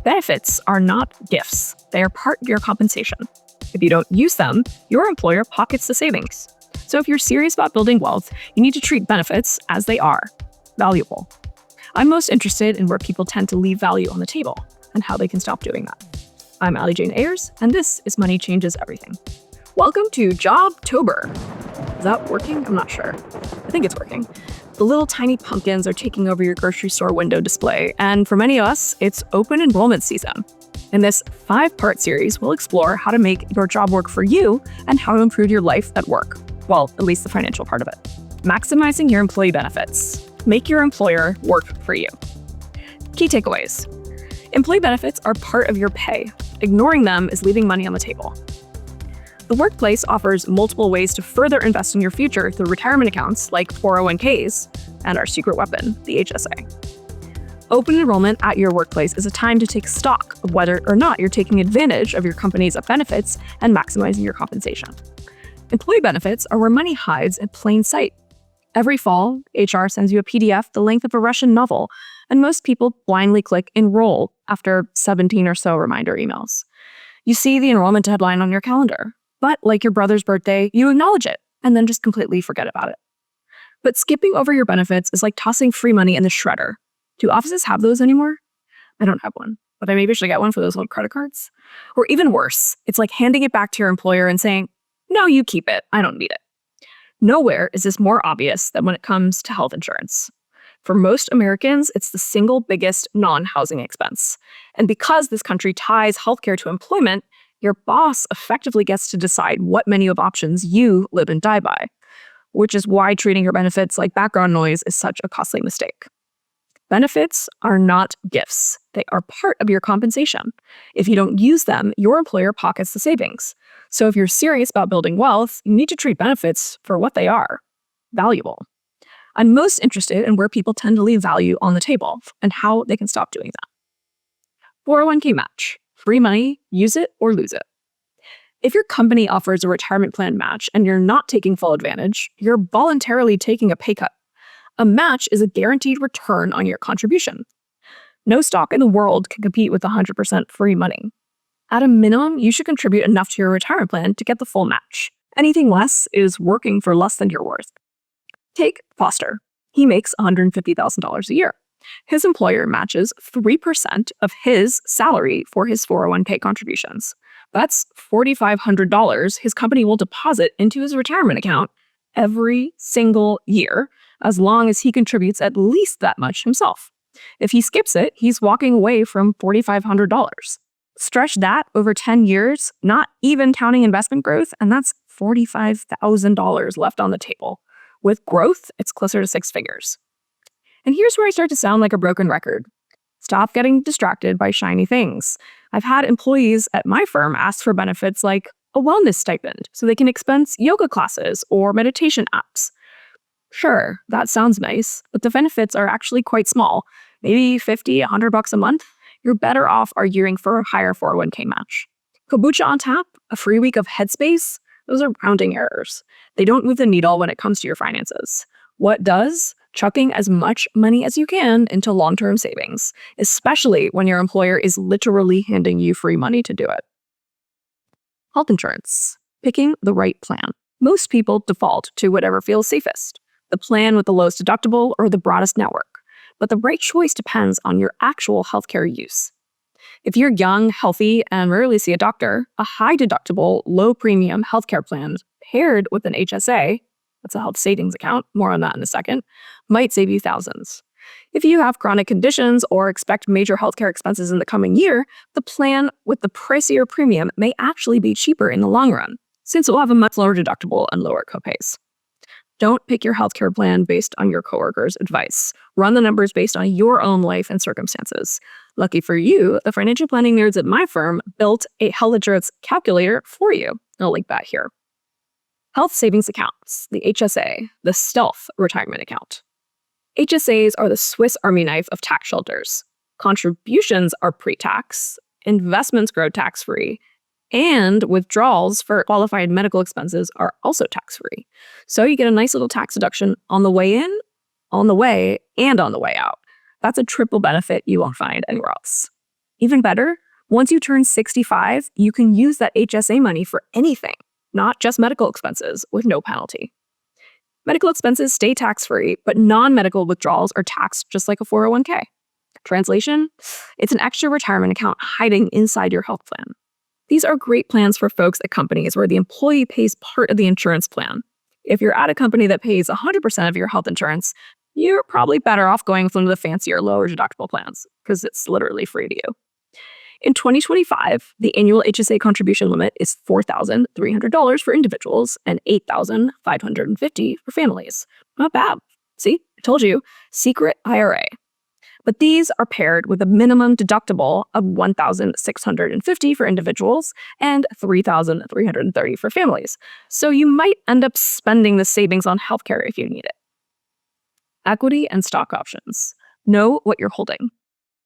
Benefits are not gifts. They are part of your compensation. If you don't use them, your employer pockets the savings. So if you're serious about building wealth, you need to treat benefits as they are, valuable. I'm most interested in where people tend to leave value on the table and how they can stop doing that. I'm Jane Ayers, and this is Money Changes Everything. Welcome to Jobtober. Is that working? I'm not sure. I think it's working. The little tiny pumpkins are taking over your grocery store window display, and for many of us, it's open enrollment season. In this 5-part series, we'll explore how to make your job work for you and how to improve your life at work. Well, at least the financial part of it. Maximizing your employee benefits. Make your employer work for you. Key takeaways. Employee benefits are part of your pay. Ignoring them is leaving money on the table. The workplace offers multiple ways to further invest in your future through retirement accounts like 401ks and our secret weapon, the HSA. Open enrollment at your workplace is a time to take stock of whether or not you're taking advantage of your company's benefits and maximizing your compensation. Employee benefits are where money hides in plain sight. Every fall, HR sends you a PDF the length of a Russian novel, and most people blindly click enroll after 17 or so reminder emails. You see the enrollment deadline on your calendar. But like your brother's birthday, you acknowledge it and then just completely forget about it. But skipping over your benefits is like tossing free money in the shredder. Do offices have those anymore? I don't have one, but I maybe should get one for those old credit cards. Or even worse, it's like handing it back to your employer and saying, no, you keep it. I don't need it. Nowhere is this more obvious than when it comes to health insurance. For most Americans, it's the single biggest non-housing expense. And because this country ties healthcare to employment, your boss effectively gets to decide what menu of options you live and die by, which is why treating your benefits like background noise is such a costly mistake. Benefits are not gifts. They are part of your compensation. If you don't use them, your employer pockets the savings. So if you're serious about building wealth, you need to treat benefits for what they are, valuable. I'm most interested in where people tend to leave value on the table and how they can stop doing that. 401k match. Free money, use it or lose it. If your company offers a retirement plan match and you're not taking full advantage, you're voluntarily taking a pay cut. A match is a guaranteed return on your contribution. No stock in the world can compete with 100% free money. At a minimum, you should contribute enough to your retirement plan to get the full match. Anything less is working for less than you're worth. Take Foster. He makes $150,000 a year. His employer matches 3% of his salary for his 401k contributions. That's $4,500 his company will deposit into his retirement account every single year, as long as he contributes at least that much himself. If he skips it, he's walking away from $4,500. Stretch that over 10 years, not even counting investment growth, and that's $45,000 left on the table. With growth, it's closer to 6 figures. And here's where I start to sound like a broken record. Stop getting distracted by shiny things. I've had employees at my firm ask for benefits like a wellness stipend so they can expense yoga classes or meditation apps. Sure, that sounds nice, but the benefits are actually quite small, maybe $50, $100 a month. You're better off arguing for a higher 401k match. Kombucha on tap, a free week of Headspace, those are rounding errors. They don't move the needle when it comes to your finances. What does? Chucking as much money as you can into long-term savings, especially when your employer is literally handing you free money to do it. Health insurance. Picking the right plan. Most people default to whatever feels safest, the plan with the lowest deductible or the broadest network. But the right choice depends on your actual healthcare use. If you're young, healthy, and rarely see a doctor, a high-deductible, low-premium healthcare plan paired with an HSA, that's a health savings account, more on that in a second, might save you thousands. If you have chronic conditions or expect major healthcare expenses in the coming year, the plan with the pricier premium may actually be cheaper in the long run, since it will have a much lower deductible and lower copays. Don't pick your healthcare plan based on your coworker's advice. Run the numbers based on your own life and circumstances. Lucky for you, the financial planning nerds at my firm built a health insurance calculator for you. I'll link that here. Health savings accounts, the HSA, the stealth retirement account. HSAs are the Swiss Army knife of tax shelters. Contributions are pre-tax, investments grow tax-free, and withdrawals for qualified medical expenses are also tax-free. So you get a nice little tax deduction on the way in, on the way, and on the way out. That's a triple benefit you won't find anywhere else. Even better, once you turn 65, you can use that HSA money for anything, not just medical expenses, with no penalty. Medical expenses stay tax-free, but non-medical withdrawals are taxed just like a 401k. Translation? It's an extra retirement account hiding inside your health plan. These are great plans for folks at companies where the employee pays part of the insurance plan. If you're at a company that pays 100% of your health insurance, you're probably better off going with one of the fancier, lower deductible plans, because it's literally free to you. In 2025, the annual HSA contribution limit is $4,300 for individuals and $8,550 for families. Not bad. See, I told you, secret IRA. But these are paired with a minimum deductible of $1,650 for individuals and $3,330 for families. So you might end up spending the savings on healthcare if you need it. Equity and stock options. Know what you're holding.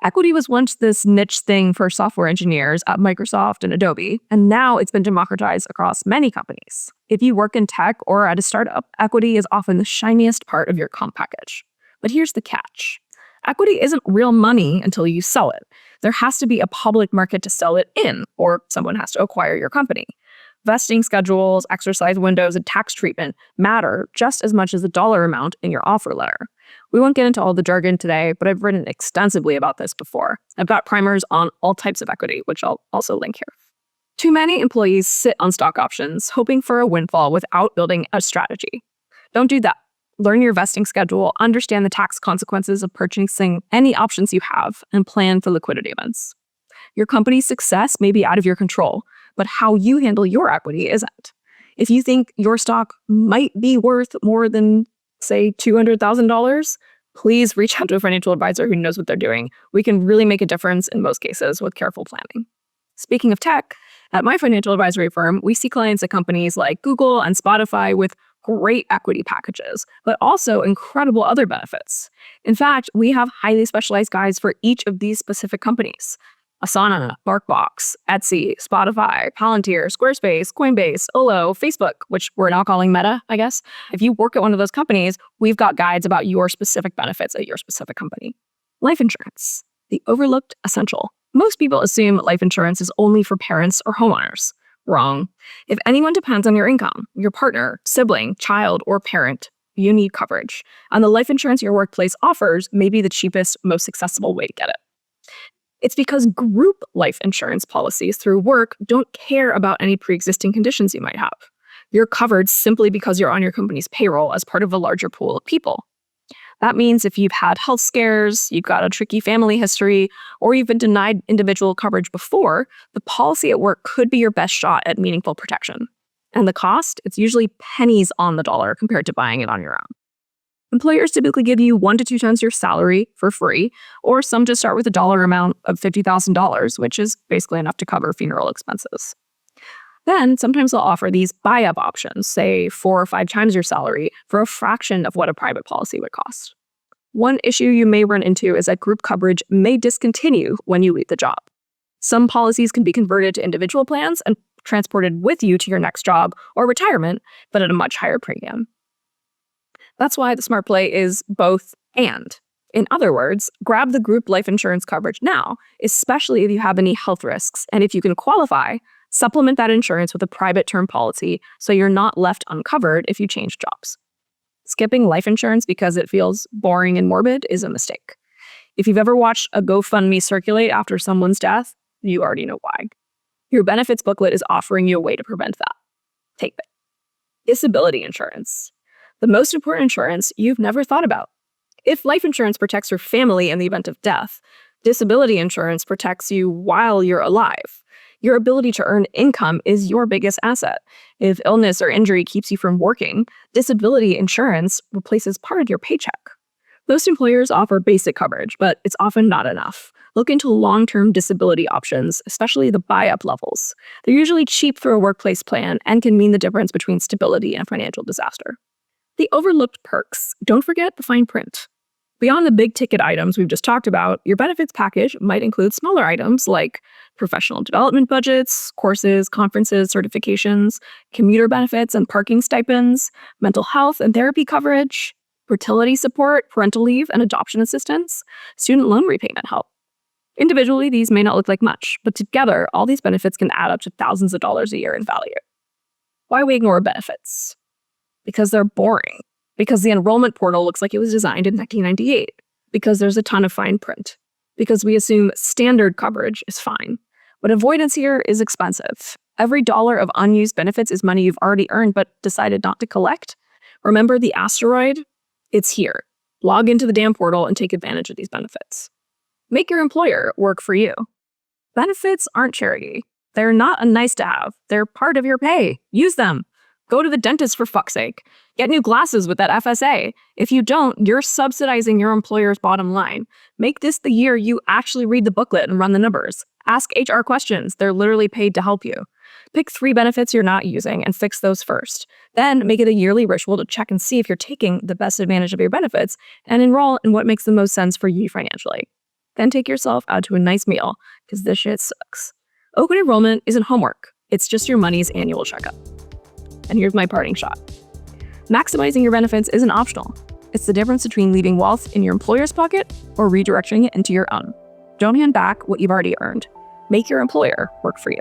Equity was once this niche thing for software engineers at Microsoft and Adobe, and now it's been democratized across many companies. If you work in tech or at a startup, equity is often the shiniest part of your comp package. But here's the catch. Equity isn't real money until you sell it. There has to be a public market to sell it in, or someone has to acquire your company. Vesting schedules, exercise windows, and tax treatment matter just as much as the dollar amount in your offer letter. We won't get into all the jargon today, but I've written extensively about this before. I've got primers on all types of equity, which I'll also link here. Too many employees sit on stock options, hoping for a windfall without building a strategy. Don't do that. Learn your vesting schedule, understand the tax consequences of purchasing any options you have, and plan for liquidity events. Your company's success may be out of your control, but how you handle your equity isn't. If you think your stock might be worth more than, say, $200,000, please reach out to a financial advisor who knows what they're doing. We can really make a difference in most cases with careful planning. Speaking of tech, at my financial advisory firm, we see clients at companies like Google and Spotify with great equity packages, but also incredible other benefits. In fact, we have highly specialized guides for each of these specific companies. Asana, BarkBox, Etsy, Spotify, Palantir, Squarespace, Coinbase, Olo, Facebook, which we're now calling Meta, I guess. If you work at one of those companies, we've got guides about your specific benefits at your specific company. Life insurance, the overlooked essential. Most people assume life insurance is only for parents or homeowners. Wrong. If anyone depends on your income, your partner, sibling, child, or parent, you need coverage. And the life insurance your workplace offers may be the cheapest, most accessible way to get it. It's because group life insurance policies through work don't care about any pre-existing conditions you might have. You're covered simply because you're on your company's payroll as part of a larger pool of people. That means if you've had health scares, you've got a tricky family history, or you've been denied individual coverage before, the policy at work could be your best shot at meaningful protection. And the cost? It's usually pennies on the dollar compared to buying it on your own. Employers typically give you 1 to 2 times your salary for free, or some just start with a dollar amount of $50,000, which is basically enough to cover funeral expenses. Then sometimes they'll offer these buy-up options, say 4 or 5 times your salary, for a fraction of what a private policy would cost. One issue you may run into is that group coverage may discontinue when you leave the job. Some policies can be converted to individual plans and transported with you to your next job or retirement, but at a much higher premium. That's why the smart play is both and. In other words, grab the group life insurance coverage now, especially if you have any health risks. And if you can qualify, supplement that insurance with a private term policy so you're not left uncovered if you change jobs. Skipping life insurance because it feels boring and morbid is a mistake. If you've ever watched a GoFundMe circulate after someone's death, you already know why. Your benefits booklet is offering you a way to prevent that. Take it. Disability insurance. The most important insurance you've never thought about. If life insurance protects your family in the event of death, disability insurance protects you while you're alive. Your ability to earn income is your biggest asset. If illness or injury keeps you from working, disability insurance replaces part of your paycheck. Most employers offer basic coverage, but it's often not enough. Look into long-term disability options, especially the buy-up levels. They're usually cheap for a workplace plan and can mean the difference between stability and financial disaster. The overlooked perks. Don't forget the fine print. Beyond the big ticket items we've just talked about, your benefits package might include smaller items like professional development budgets, courses, conferences, certifications, commuter benefits and parking stipends, mental health and therapy coverage, fertility support, parental leave and adoption assistance, student loan repayment help. Individually, these may not look like much, but together, all these benefits can add up to thousands of dollars a year in value. Why we ignore benefits? Because they're boring. Because the enrollment portal looks like it was designed in 1998. Because there's a ton of fine print. Because we assume standard coverage is fine. But avoidance here is expensive. Every dollar of unused benefits is money you've already earned but decided not to collect. Remember the asteroid? It's here. Log into the damn portal and take advantage of these benefits. Make your employer work for you. Benefits aren't charity. They're not a nice to have. They're part of your pay. Use them. Go to the dentist for fuck's sake. Get new glasses with that FSA. If you don't, you're subsidizing your employer's bottom line. Make this the year you actually read the booklet and run the numbers. Ask HR questions. They're literally paid to help you. Pick 3 benefits you're not using and fix those first. Then make it a yearly ritual to check and see if you're taking the best advantage of your benefits and enroll in what makes the most sense for you financially. Then take yourself out to a nice meal, because this shit sucks. Open enrollment isn't homework. It's just your money's annual checkup. And here's my parting shot. Maximizing your benefits isn't optional. It's the difference between leaving wealth in your employer's pocket or redirecting it into your own. Don't hand back what you've already earned. Make your employer work for you.